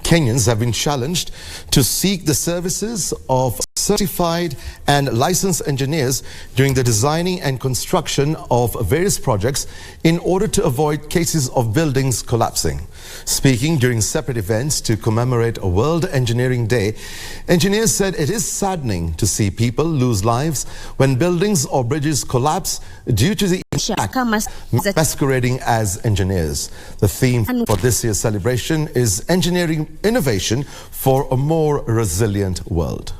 Kenyans have been challenged to seek the services of certified and licensed engineers during the designing and construction of various projects in order to avoid cases of buildings collapsing. Speaking during separate events to commemorate World Engineering Day, engineers said it is saddening to see people lose lives when buildings or bridges collapse due to the impact masquerading as engineers. The theme for this year's celebration is engineering innovation for a more resilient world.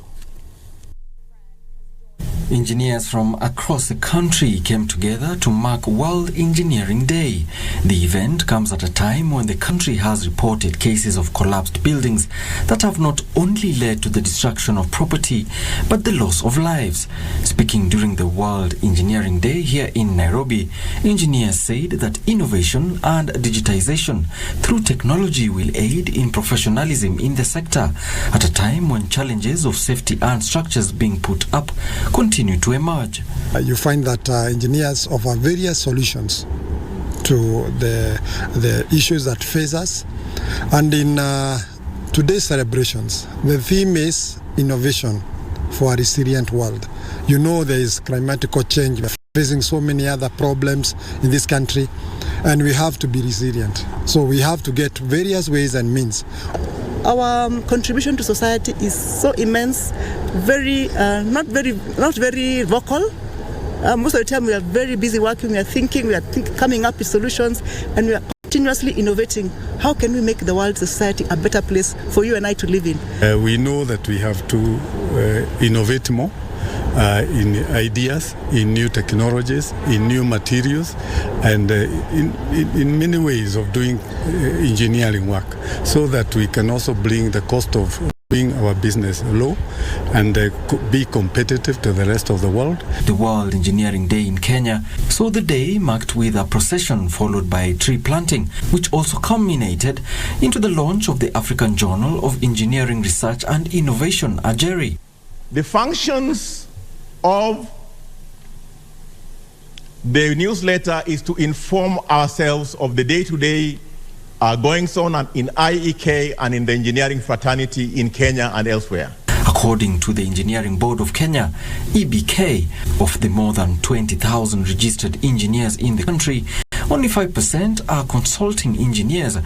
Engineers from across the country came together to mark World Engineering Day. The event comes at a time when the country has reported cases of collapsed buildings that have not only led to the destruction of property, but the loss of lives. Speaking during the World Engineering Day here in Nairobi, engineers said that innovation and digitization through technology will aid in professionalism in the sector at a time when challenges of safety and structures being put up continue to emerge. You find that engineers offer various solutions to the issues that face us. And in today's celebrations, the theme is innovation for a resilient world. You know, there is climatic change. We're facing so many other problems in this country, and we have to be resilient. So we have to get various ways and means. Our contribution to society is so immense, not very vocal. Most of the time we are very busy working, we are thinking, coming up with solutions, and we are continuously innovating. How can we make the world society a better place for you and I to live in? We know that we have to innovate more in ideas, in new technologies, in new materials, and in many ways of doing engineering work, so that we can also bring the cost of doing our business low and be competitive to the rest of the world. The World Engineering Day in Kenya saw the day marked with a procession followed by tree planting, which also culminated into the launch of the African Journal of Engineering Research and Innovation, AJERI. The functions of the newsletter is to inform ourselves of the day-to-day goings on in IEK and in the engineering fraternity in Kenya and elsewhere. According to the Engineering Board of Kenya, EBK, of the more than 20,000 registered engineers in the country, only 5% are consulting engineers,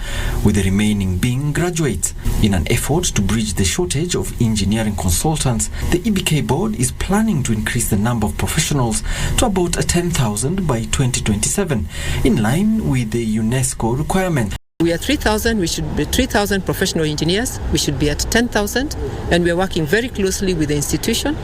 with the remaining being graduates. In an effort to bridge the shortage of engineering consultants, the EBK board is planning to increase the number of professionals to about 10,000 by 2027, in line with the UNESCO requirement. We are 3,000, we should be 3,000 professional engineers, we should be at 10,000, and we are working very closely with the institution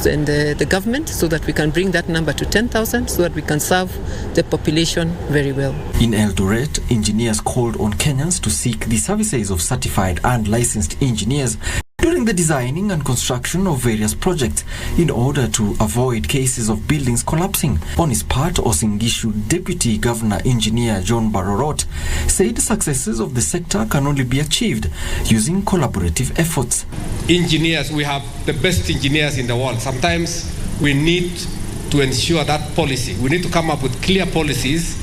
and the government so that we can bring that number to 10,000 so that we can serve the population very well. In Eldoret, engineers called on Kenyans to seek the services of certified and licensed engineers during the designing and construction of various projects in order to avoid cases of buildings collapsing. On his part, Osingishu Deputy Governor Engineer John Barorot said successes of the sector can only be achieved using collaborative efforts. Engineers, we have the best engineers in the world. Sometimes we need to ensure that policy. We need to come up with clear policies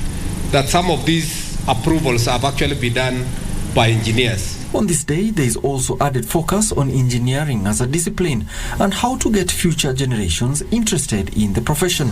that some of these approvals have actually been done by engineers. On this day, there is also added focus on engineering as a discipline and how to get future generations interested in the profession.